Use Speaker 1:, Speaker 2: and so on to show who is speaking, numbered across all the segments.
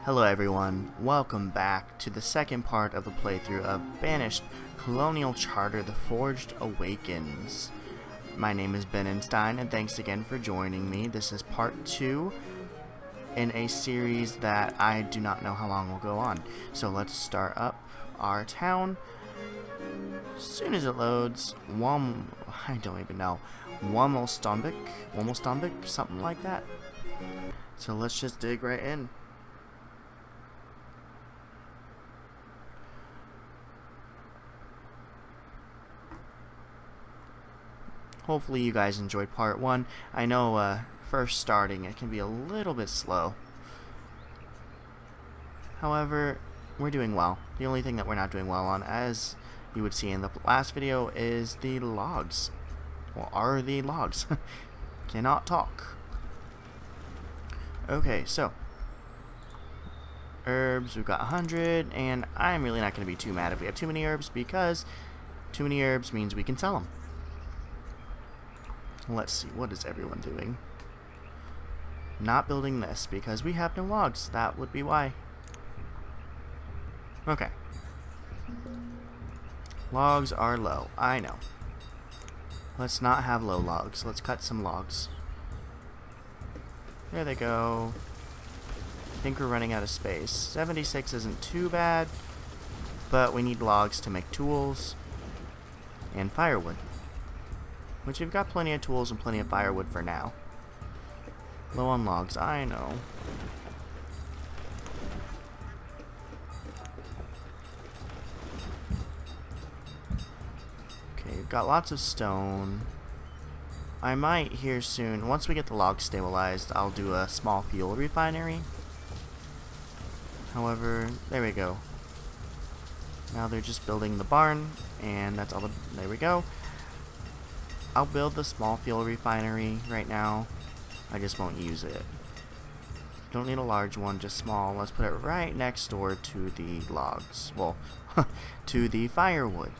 Speaker 1: Hello everyone, welcome back to the second part of the playthrough of Banished, Colonial Charter, The Forged Awakens. My name is Benenstein and thanks again for joining me. This is part 2 in a series that I do not know how long will go on. So let's start up our town. As soon as it loads, I don't even know, Womelstombik, something like that. So let's just dig right in. Hopefully you guys enjoyed part 1. I know first starting it can be a little bit slow. However, we're doing well. The only thing that we're not doing well on, as you would see in the last video, is the logs. Well, are the logs. Cannot talk. Okay, so herbs, we've got 100, and I'm really not going to be too mad if we have too many herbs, because too many herbs means we can sell them. Let's see, what is everyone doing? Not building this because we have no logs. That would be why. Okay. Logs are low. I know. Let's not have low logs. Let's cut some logs. There they go. I think we're running out of space. 76 isn't too bad, but we need logs to make tools and firewood. Which we've got plenty of tools and plenty of firewood for now. Low on logs, I know. Okay, we've got lots of stone. I might here soon, once we get the logs stabilized, I'll do a small fuel refinery. However, there we go. Now they're just building the barn, and that's all there we go. I'll build the small fuel refinery right now. I just won't use it. Don't need a large one, just small. Let's put it right next door to the logs. Well, to the firewood.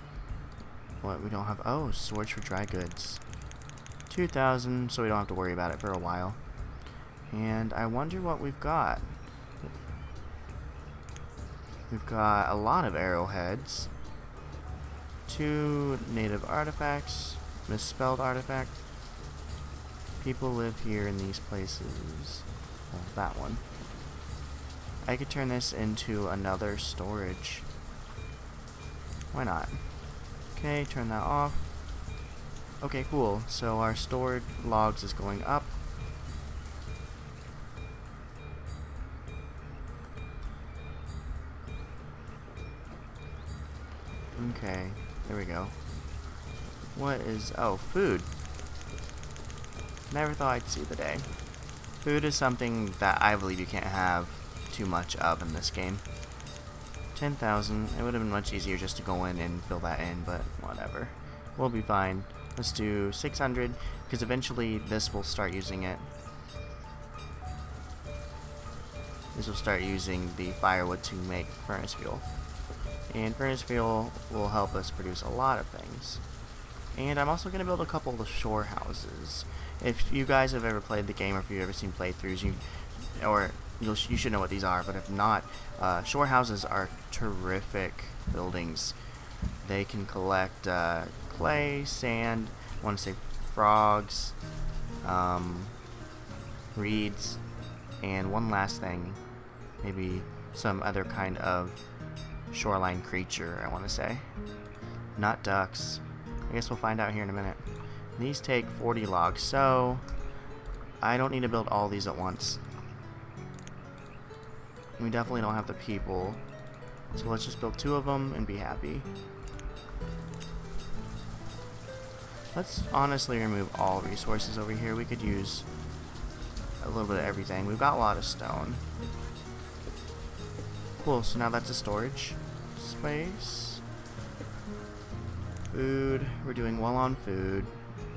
Speaker 1: What, we don't have... Oh, storage for dry goods. 2,000, so we don't have to worry about it for a while. And I wonder what we've got. We've got a lot of arrowheads. 2 native artifacts. Misspelled artifact. People live here in these places. Well, that one. I could turn this into another storage. Why not? Okay, turn that off. Okay, cool. So our stored logs is going up. Okay, there we go. What is... Oh, food. Never thought I'd see the day. Food is something that I believe you can't have too much of in this game. 10,000. It would have been much easier just to go in and fill that in, but whatever. We'll be fine. Let's do 600, because eventually this will start using it. This will start using the firewood to make furnace fuel. And furnace fuel will help us produce a lot of things. And I'm also going to build a couple of shore houses. If you guys have ever played the game, or if you've ever seen playthroughs, you should know what these are. But if not, shore houses are terrific buildings. They can collect clay, sand, I want to say frogs, reeds, and one last thing, maybe some other kind of shoreline creature, I want to say. Not ducks. I guess we'll find out here in a minute. These take 40 logs, so I don't need to build all these at once. We definitely don't have the people, so let's just build 2 of them and be happy. Let's honestly remove all resources over here. We could use a little bit of everything. We've got a lot of stone. Cool, so now that's a storage space. Food, we're doing well on food.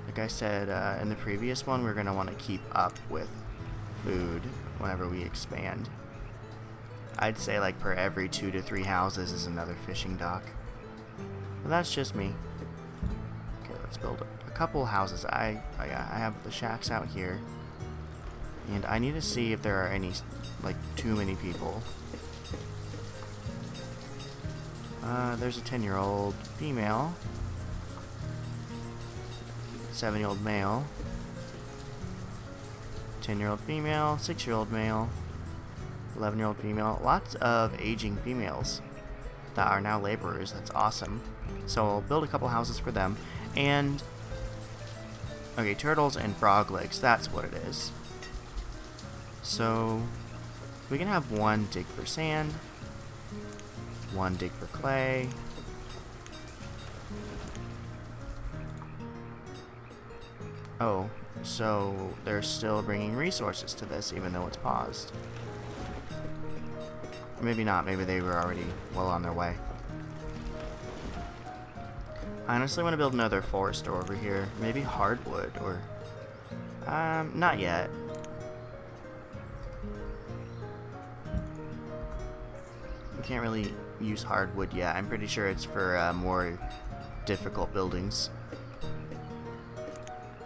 Speaker 1: Like I said in the previous one, we're going to want to keep up with food whenever we expand. I'd say like per every 2 to 3 houses is another fishing dock. But that's just me. Okay, let's build a couple houses. I have the shacks out here. And I need to see if there are any, like, too many people. There's a 10-year-old female. 7-year-old male. 10-year-old female. 6-year-old male. 11-year-old female. Lots of aging females that are now laborers. That's awesome. So I'll build a couple houses for them. And okay, turtles and frog legs. That's what it is. So we can have one dig for sand, one dig for clay. Oh, so they're still bringing resources to this even though it's paused. Or maybe not, maybe they were already well on their way. I honestly want to build another forester over here. Maybe hardwood or... not yet. We can't really use hardwood yet. I'm pretty sure it's for more difficult buildings.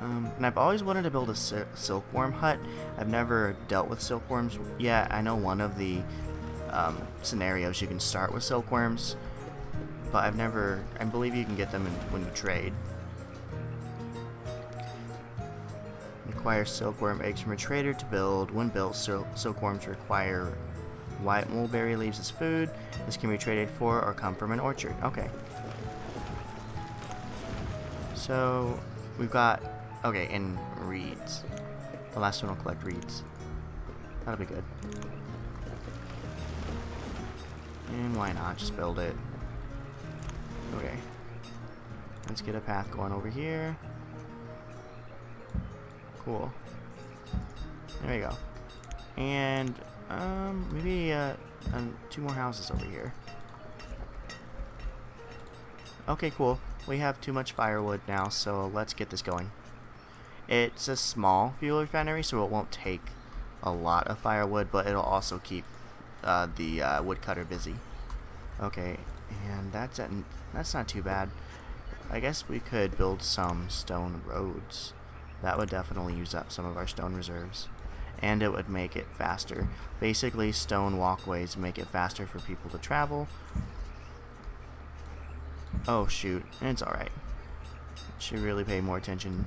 Speaker 1: And I've always wanted to build a silkworm hut. I've never dealt with silkworms yet. I know one of the scenarios you can start with silkworms, but I've never... I believe you can get them when you trade. Acquire silkworm eggs from a trader to build. When built, silkworms require white mulberry leaves as food. This can be traded for or come from an orchard. Okay. So, we've got... Okay, and reeds. The last one will collect reeds. That'll be good. And why not? Just build it. Okay. Let's get a path going over here. Cool. There we go. And, maybe, 2 more houses over here. Okay, cool. We have too much firewood now, so let's get this going. It's a small fuel refinery, so it won't take a lot of firewood, but it'll also keep the woodcutter busy. Okay, and that's not too bad. I guess we could build some stone roads. That would definitely use up some of our stone reserves, and it would make it faster. Basically, stone walkways make it faster for people to travel. Oh shoot, it's alright. Should really pay more attention.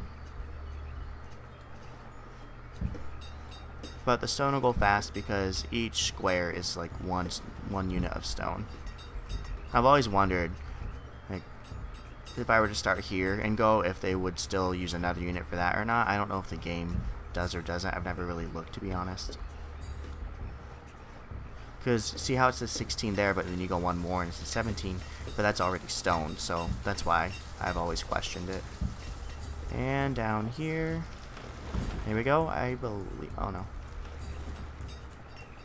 Speaker 1: But the stone will go fast because each square is like one unit of stone. I've always wondered, like, if I were to start here and go, if they would still use another unit for that or not. I don't know if the game does or doesn't. I've never really looked, to be honest. Because see how it says 16 there, but then you go one more and it says 17, but that's already stone, so that's why I've always questioned it. And down here, here we go. I believe, oh no.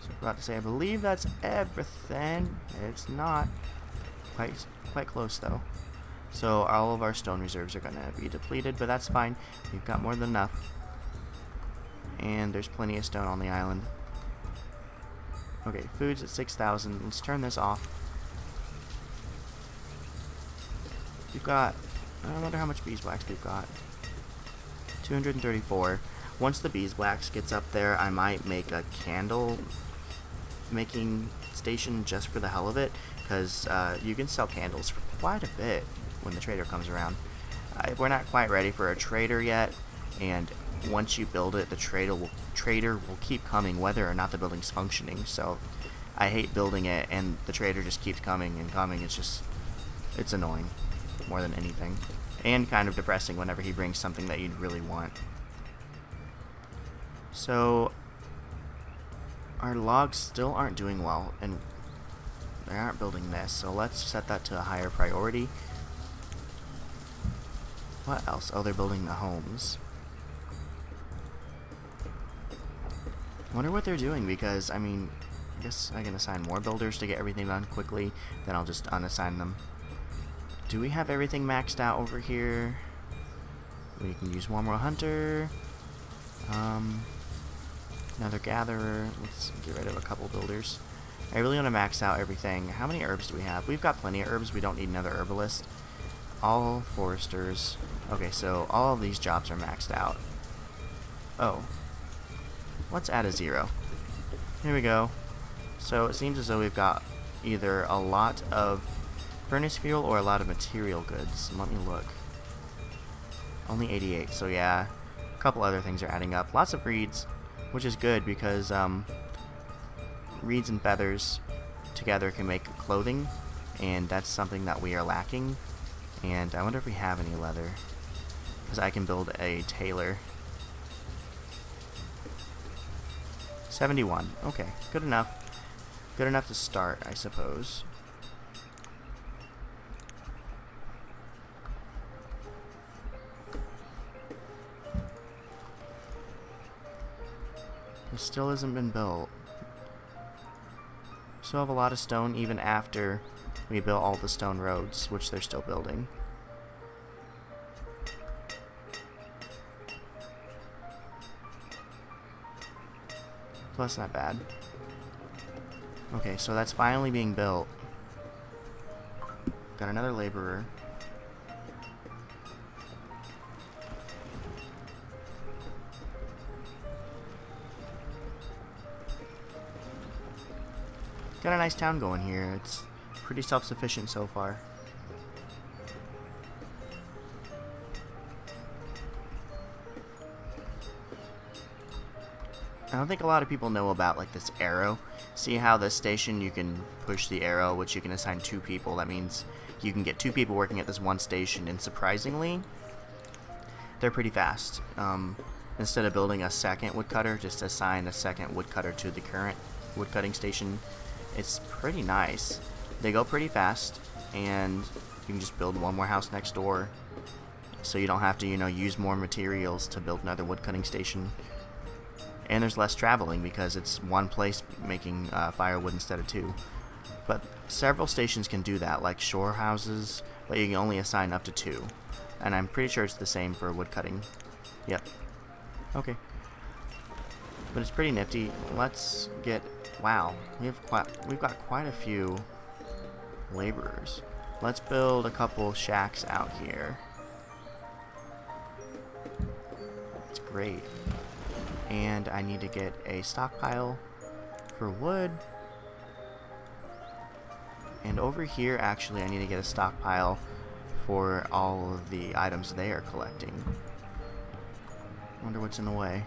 Speaker 1: So I'm about to say, I believe that's everything. It's not. Quite close though. So all of our stone reserves are gonna be depleted, but that's fine. We've got more than enough. And there's plenty of stone on the island. Okay, food's at 6,000. Let's turn this off. We've got... I wonder how much beeswax we've got. 234. Once the beeswax gets up there, I might make a candle making station just for the hell of it, because you can sell candles for quite a bit when the trader comes around. We're not quite ready for a trader yet, and once you build it, the trader will keep coming whether or not the building's functioning. So I hate building it and the trader just keeps coming and coming. It's annoying more than anything, and kind of depressing whenever he brings something that you'd really want. So our logs still aren't doing well, and they aren't building this, so let's set that to a higher priority. What else? Oh, they're building the homes. I wonder what they're doing, because, I mean, I guess I can assign more builders to get everything done quickly, then I'll just unassign them. Do we have everything maxed out over here? We can use one more hunter. Another gatherer. Let's get rid of a couple builders. I really want to max out everything. How many herbs do we have? We've got plenty of herbs. We don't need another herbalist. All foresters. Okay, so all of these jobs are maxed out. Oh. let's add a 0. Here we go. So it seems as though we've got either a lot of furnace fuel or a lot of material goods. Let me look. Only 88, so yeah, a couple other things are adding up. Lots of reeds, which is good because reeds and feathers together can make clothing, and that's something that we are lacking. And I wonder if we have any leather, because I can build a tailor. 71, okay, good enough. Good enough to start, I suppose. It still hasn't been built. Still have a lot of stone even after we built all the stone roads, which they're still building. So that's not bad. Okay, so that's finally being built. Got another laborer. Got a nice town going here. It's pretty self-sufficient so far. I don't think a lot of people know about like this arrow. See how this station you can push the arrow, which you can assign 2 people. That means you can get 2 people working at this one station, and surprisingly, they're pretty fast. Instead of building a second woodcutter, just assign a second woodcutter to the current woodcutting station. It's pretty nice. They go pretty fast, and you can just build one more house next door, so you don't have to, use more materials to build another woodcutting station. And there's less traveling because it's one place making firewood instead of 2. But several stations can do that, like shore houses, but you can only assign up to 2. And I'm pretty sure it's the same for woodcutting. Yep. Okay. But it's pretty nifty. Let's get... Wow, we've got quite a few laborers. Let's build a couple shacks out here. It's great. And I need to get a stockpile for wood. And over here, actually, I need to get a stockpile for all of the items they are collecting. Wonder what's in the way.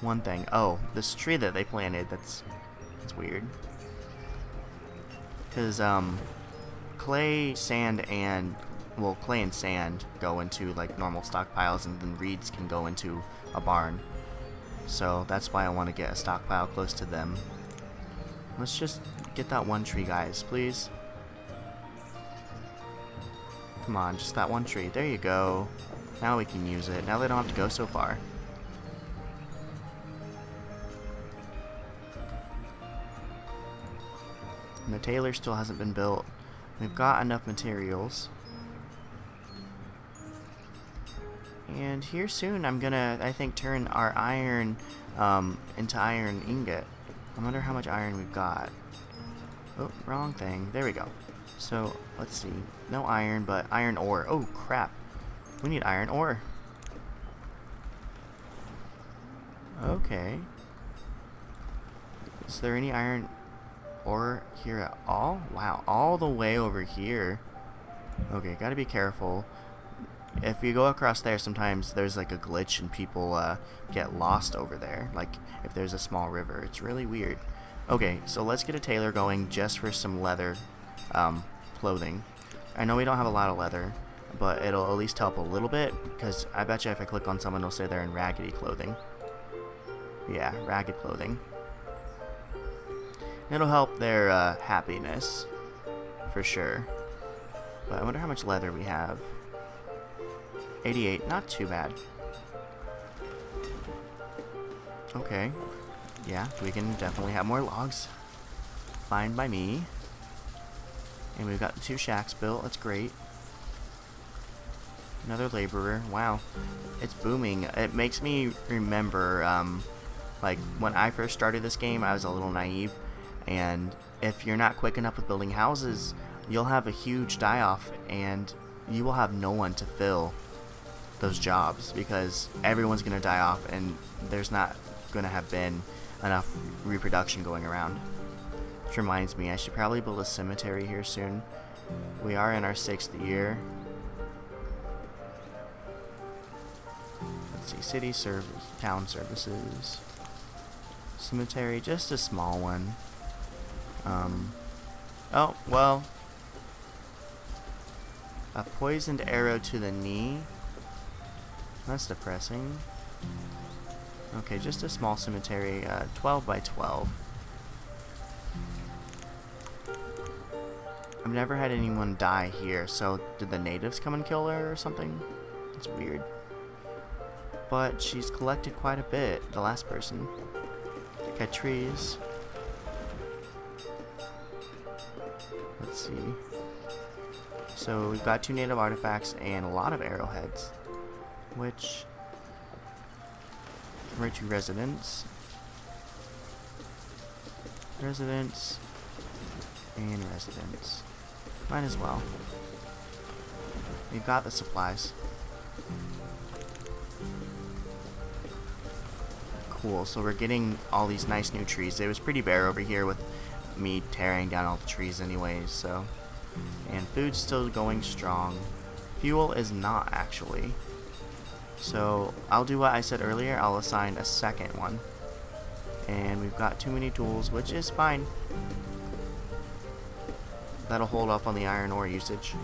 Speaker 1: One thing. Oh, this tree that they planted, that's weird. Because, clay, sand, and... Well, clay and sand go into, like, normal stockpiles, and then reeds can go into a barn. So that's why I want to get a stockpile close to them. Let's just get that one tree, guys, please. Come on, just that one tree. There you go. Now we can use it. Now they don't have to go so far. And the tailor still hasn't been built. We've got enough materials. And here soon I'm gonna, I think, turn our iron into iron ingot. I wonder how much iron we've got. Oh, wrong thing. There we go. So, let's see. No iron, but iron ore. Oh, crap. We need iron ore. Okay. Is there any iron ore here at all? Wow, all the way over here. Okay, gotta be careful. If you go across there, sometimes there's like a glitch and people get lost over there. Like if there's a small river, it's really weird. Okay, so let's get a tailor going just for some leather clothing. I know we don't have a lot of leather, but it'll at least help a little bit, because I bet you if I click on someone, it'll say they're in raggedy clothing. Yeah, ragged clothing. It'll help their happiness, for sure. But I wonder how much leather we have. 88, not too bad. Okay. Yeah, we can definitely have more logs. Fine by me. And we've got 2 shacks built, that's great. Another laborer, wow. It's booming. It makes me remember, like, when I first started this game, I was a little naive. And if you're not quick enough with building houses, you'll have a huge die-off, and you will have no one to fill those jobs, because everyone's gonna die off, and there's not gonna have been enough reproduction going around. Which reminds me, I should probably build a cemetery here soon. We are in our 6th year. Let's see, city service, town services, cemetery, just a small one. Oh, well, a poisoned arrow to the knee. That's depressing. Okay, just a small cemetery, 12 by 12. I've never had anyone die here, so did the natives come and kill her or something? It's weird. But she's collected quite a bit, the last person. Cut trees. Let's see. So we've got 2 native artifacts and a lot of arrowheads, which convert to residents, and residents. Might as well. We've got the supplies. Cool, so we're getting all these nice new trees. It was pretty bare over here with me tearing down all the trees anyways, so. And food's still going strong. Fuel is not, actually. So I'll do what I said earlier, I'll assign a second one. And we've got too many tools, which is fine. That'll hold off on the iron ore usage.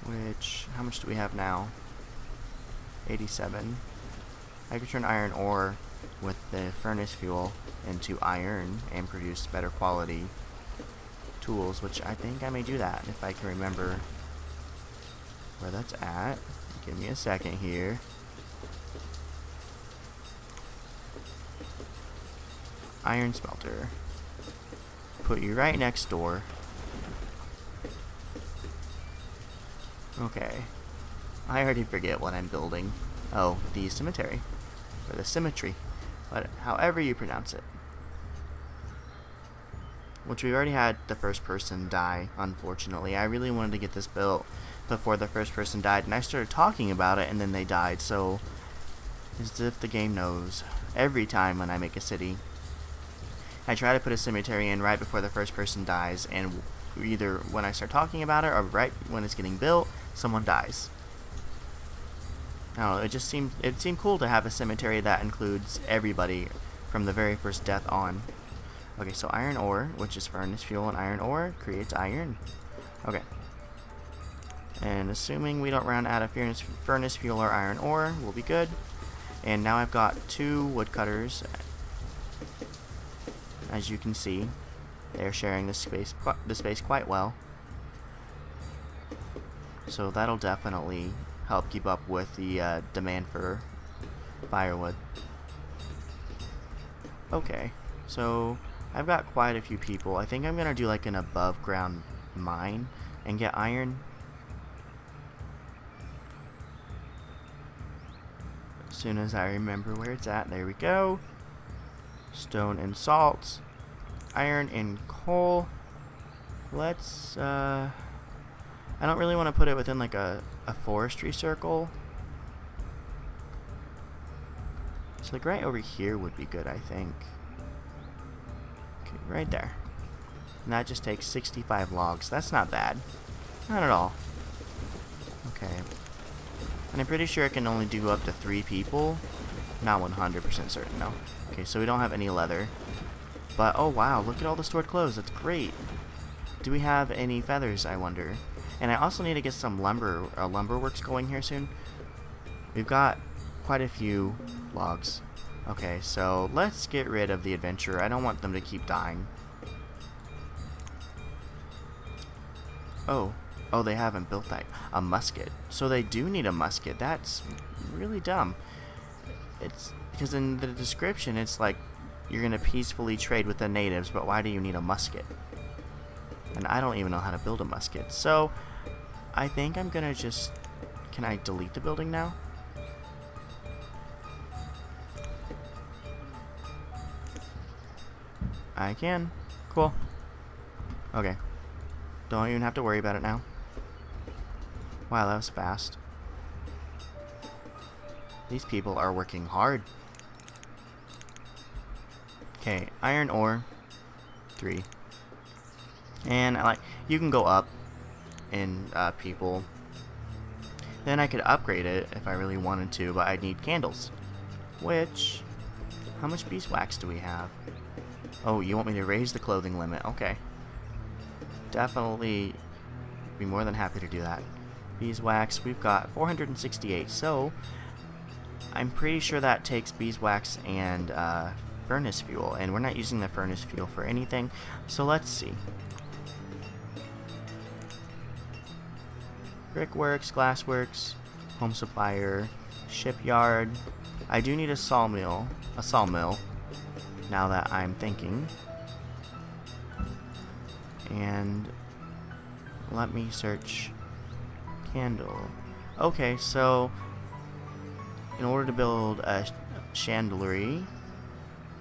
Speaker 1: Which, how much do we have now? 87. I could turn iron ore with the furnace fuel into iron and produce better quality tools, which I think I may do that if I can remember where that's at. Give me a second here. Iron smelter. Put you right next door. Okay. I already forget what I'm building. Oh, the cemetery. Or the symmetry. But however you pronounce it. Which we already had the first person die, unfortunately. I really wanted to get this built before the first person died, and I started talking about it and then they died, so as if the game knows. Every time when I make a city, I try to put a cemetery in right before the first person dies, and either when I start talking about it or right when it's getting built, someone dies. I don't know, it seemed cool to have a cemetery that includes everybody from the very first death on. Okay, so iron ore, which is furnace fuel and iron ore, creates iron. Okay. And assuming we don't run out of furnace fuel or iron ore, we'll be good. And now I've got 2 woodcutters. As you can see, they're sharing the space quite well. So that'll definitely help keep up with the demand for firewood. Okay, so I've got quite a few people. I think I'm gonna do like an above ground mine and get iron. As soon as I remember where it's at, there we go. Stone and salt, iron and coal. Let's I don't really want to put it within like a forestry circle. So like right over here would be good, I think. Okay, right there. And that just takes 65 logs. That's not bad. Not at all. Okay. And I'm pretty sure it can only do up to 3 people. Not 100% certain, no. Okay, so we don't have any leather. But, oh wow, look at all the stored clothes. That's great. Do we have any feathers, I wonder? And I also need to get some lumber works going here soon. We've got quite a few logs. Okay, so let's get rid of the adventurer. I don't want them to keep dying. Oh, they haven't built that. A musket. So they do need a musket. That's really dumb. It's because in the description it's like you're gonna peacefully trade with the natives, but why do you need a musket? And I don't even know how to build a musket. So I think I'm gonna just... Can I delete the building now? I can. Cool. Okay. Don't even have to worry about it now. Wow, that was fast. These people are working hard. Okay, iron ore, 3. And you can go up in people. Then I could upgrade it if I really wanted to, but I'd need candles. Which, how much beeswax do we have? Oh, you want me to raise the clothing limit? Okay. Definitely be more than happy to do that. Beeswax, we've got 468, so I'm pretty sure that takes beeswax and furnace fuel, and we're not using the furnace fuel for anything, so let's see. Brickworks, glassworks, home supplier, shipyard. I do need a sawmill, now that I'm thinking. And let me search candle. Okay, so in order to build a chandlery,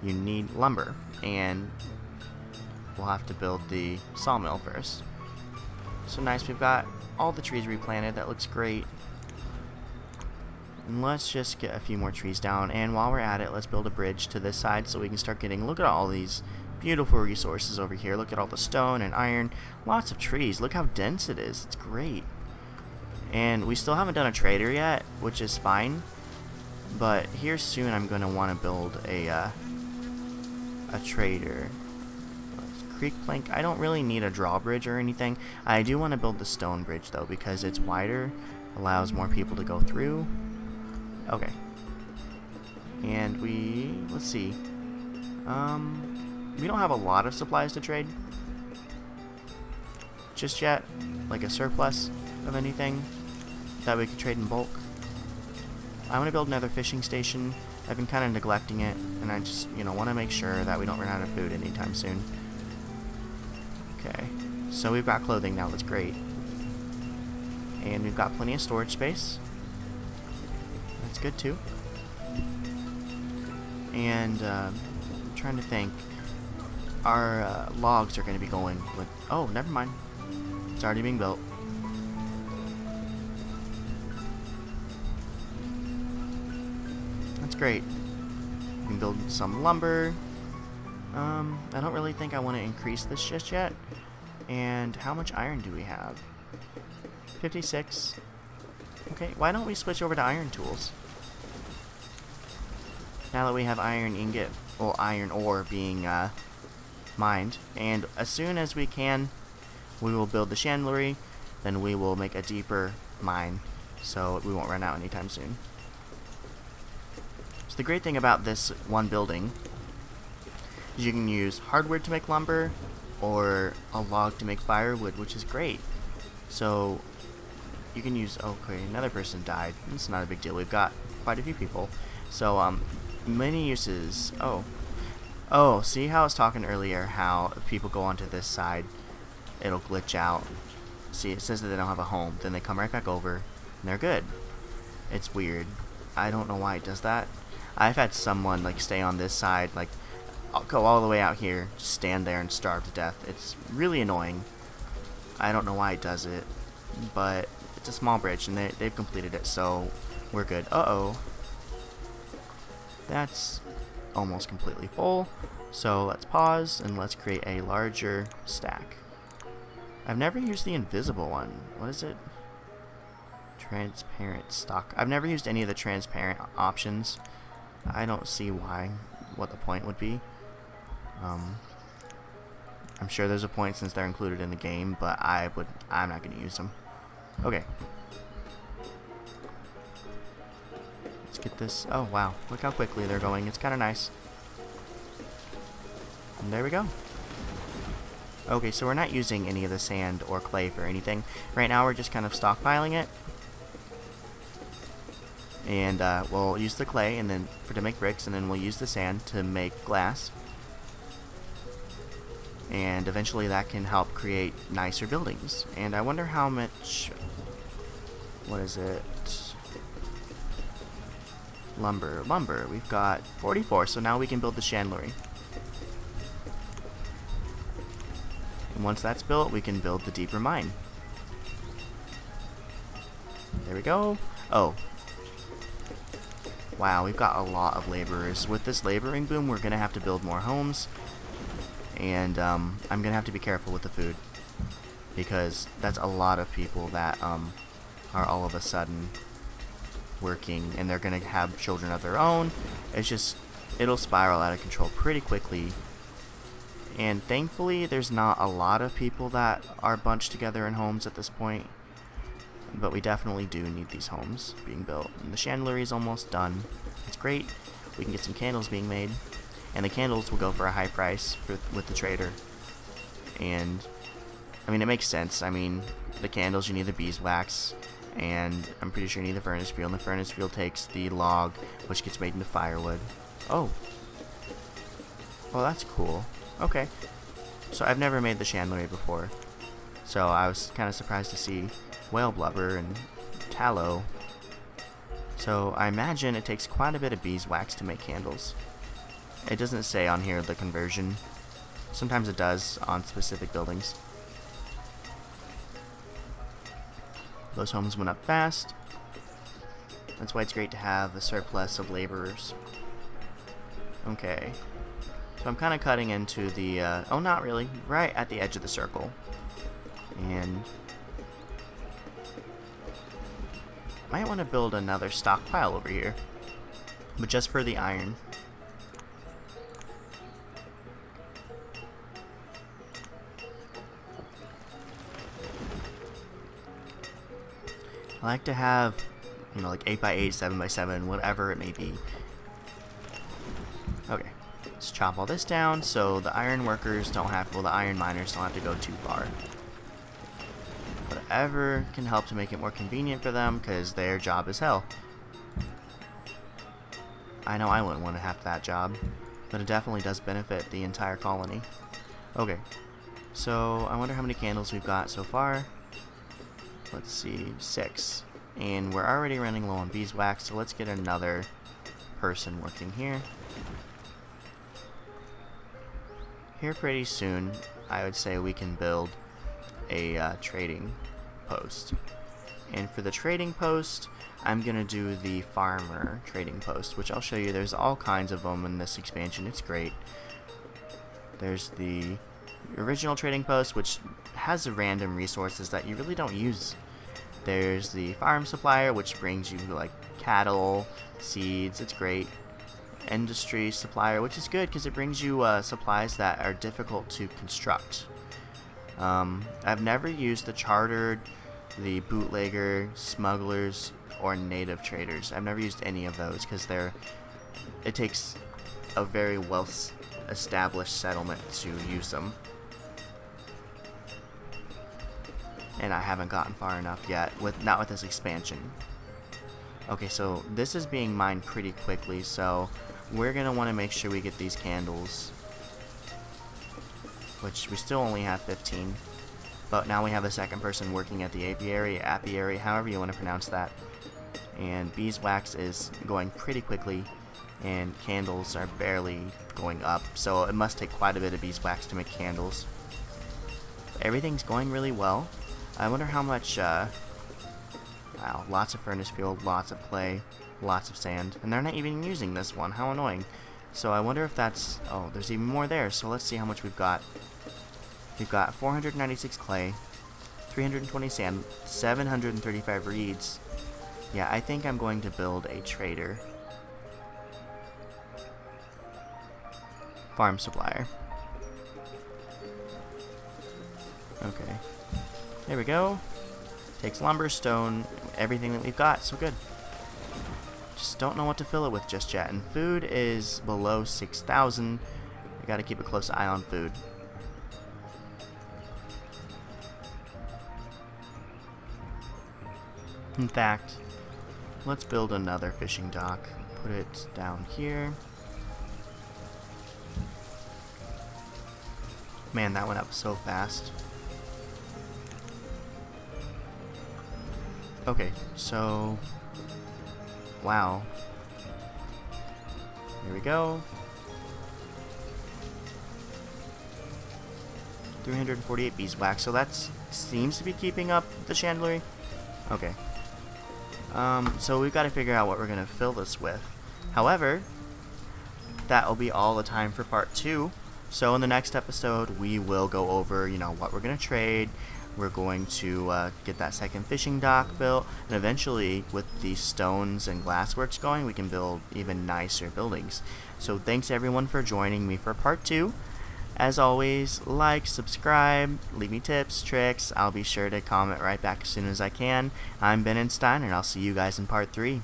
Speaker 1: you need lumber, and we'll have to build the sawmill first. So nice, we've got all the trees replanted. That looks great. And let's just get a few more trees down, and while we're at it, let's build a bridge to this side so we can start getting, look at all these beautiful resources over here. Look at all the stone and iron, lots of trees. Look how dense it is. It's great. And we still haven't done a trader yet, which is fine, but here soon I'm going to want to build a trader. Creek plank. I don't really need a drawbridge or anything. I do want to build the stone bridge though, because it's wider, allows more people to go through. Okay. And let's see. We don't have a lot of supplies to trade just yet, like a surplus of anything that we could trade in bulk. I want to build another fishing station. I've been kind of neglecting it, and I just, want to make sure that we don't run out of food anytime soon. Okay, so we've got clothing now, that's great. And we've got plenty of storage space. That's good too. And I'm trying to think. Our logs are going to be going with... Oh, never mind. It's already being built. That's great. We can build some lumber. I don't really think I want to increase this just yet. And how much iron do we have? 56. Okay, why don't we switch over to iron tools? Now that we have iron ingot, or iron ore being mined. And as soon as we can, we will build the chandlery, then we will make a deeper mine, so we won't run out anytime soon. So the great thing about this one building is you can use hardwood to make lumber, or a log to make firewood, which is great. So you can use... Okay, another person died. It's not a big deal. We've got quite a few people. So many uses. Oh, see how I was talking earlier how if people go onto this side, it'll glitch out. See, it says that they don't have a home, then they come right back over and they're good. It's weird. I don't know why it does that. I've had someone like stay on this side, like I'll go all the way out here, just stand there and starve to death. It's really annoying. I don't know why it does it, but it's a small bridge and they've completed it, so we're good. Uh-oh. That's almost completely full, so let's pause and let's create a larger stack. I've never used the invisible one. What is it? Transparent stock. I've never used any of the transparent options. I don't see what the point would be. I'm sure there's a point since they're included in the game, but I'm not going to use them. Okay. Let's get this. Oh wow, look how quickly they're going. It's kind of nice. And there we go. Okay, so we're not using any of the sand or clay for anything. Right now we're just kind of stockpiling it. And we'll use the clay and then to make bricks, and then we'll use the sand to make glass. And eventually that can help create nicer buildings. And I wonder how much... What is it? Lumber. We've got 44, so now we can build the chandlery. And once that's built, we can build the deeper mine. There we go. Oh. Wow, we've got a lot of laborers. With this laboring boom, we're going to have to build more homes. And I'm going to have to be careful with the food. Because that's a lot of people that are all of a sudden working. And they're going to have children of their own. It's just, it'll spiral out of control pretty quickly. And thankfully, there's not a lot of people that are bunched together in homes at this point. But we definitely do need these homes being built. And the chandlery is almost done. It's great. We can get some candles being made. And the candles will go for a high price with the trader. And, I mean, it makes sense. I mean, the candles, you need the beeswax. And I'm pretty sure you need the furnace fuel. And the furnace fuel takes the log, which gets made into firewood. Oh. Well, that's cool. Okay. So I've never made the chandlery before. So I was kind of surprised to see whale blubber and tallow. So I imagine it takes quite a bit of beeswax to make candles. It doesn't say on here the conversion. Sometimes it does on specific buildings. Those homes went up fast. That's why it's great to have a surplus of laborers. Okay. So I'm kind of cutting into the, oh, not really, right at the edge of the circle. And might want to build another stockpile over here, but just for the iron. I like to have, you know, like 8x8, 7x7, whatever it may be. Okay, let's chop all this down so the iron workers don't have, well, the iron miners don't have to go too far. Whatever can help to make it more convenient for them, because their job is hell. I know I wouldn't want to have that job, but it definitely does benefit the entire colony. Okay, so I wonder how many candles we've got so far. Let's see, 6. And we're already running low on beeswax, so let's get another person working here. Here pretty soon, I would say we can build a trading post. And for the trading post, I'm gonna do the farmer trading post, which I'll show you. There's all kinds of them in this expansion. It's great. There's the original trading post, which has random resources that you really don't use. There's the farm supplier, which brings you like cattle, seeds. It's great. Industry supplier, which is good because it brings you supplies that are difficult to construct. I've never used the chartered, the bootlegger, smugglers, or native traders. I've never used any of those because it takes a very well established settlement to use them. And I haven't gotten far enough yet, not with this expansion. Okay, so this is being mined pretty quickly, so we're going to want to make sure we get these candles, which we still only have 15, but now we have a second person working at the apiary, however you want to pronounce that. And beeswax is going pretty quickly, and candles are barely going up, so it must take quite a bit of beeswax to make candles. Everything's going really well. I wonder how much, wow, lots of furnace fuel, lots of clay, lots of sand, and they're not even using this one. How annoying. So I wonder if that's, oh, there's even more there, so let's see how much we've got. We've got 496 clay, 320 sand, 735 reeds. Yeah, I think I'm going to build a trader. Farm supplier. Okay. There we go. Takes lumber, stone, everything that we've got, so good. Just don't know what to fill it with just yet. And food is below 6,000. I gotta keep a close eye on food. In fact, let's build another fishing dock. Put it down here. Man, that went up so fast. Okay, so wow. Here we go. 348 beeswax, so that seems to be keeping up the chandlery. Okay. So we've got to figure out what we're going to fill this with. However, that will be all the time for part 2. So in the next episode, we will go over, what we're going to trade. We're going to get that second fishing dock built, and eventually, with these stones and glassworks going, we can build even nicer buildings. So thanks everyone for joining me for part 2. As always, like, subscribe, leave me tips, tricks. I'll be sure to comment right back as soon as I can. I'm Benenstein, and I'll see you guys in part 3.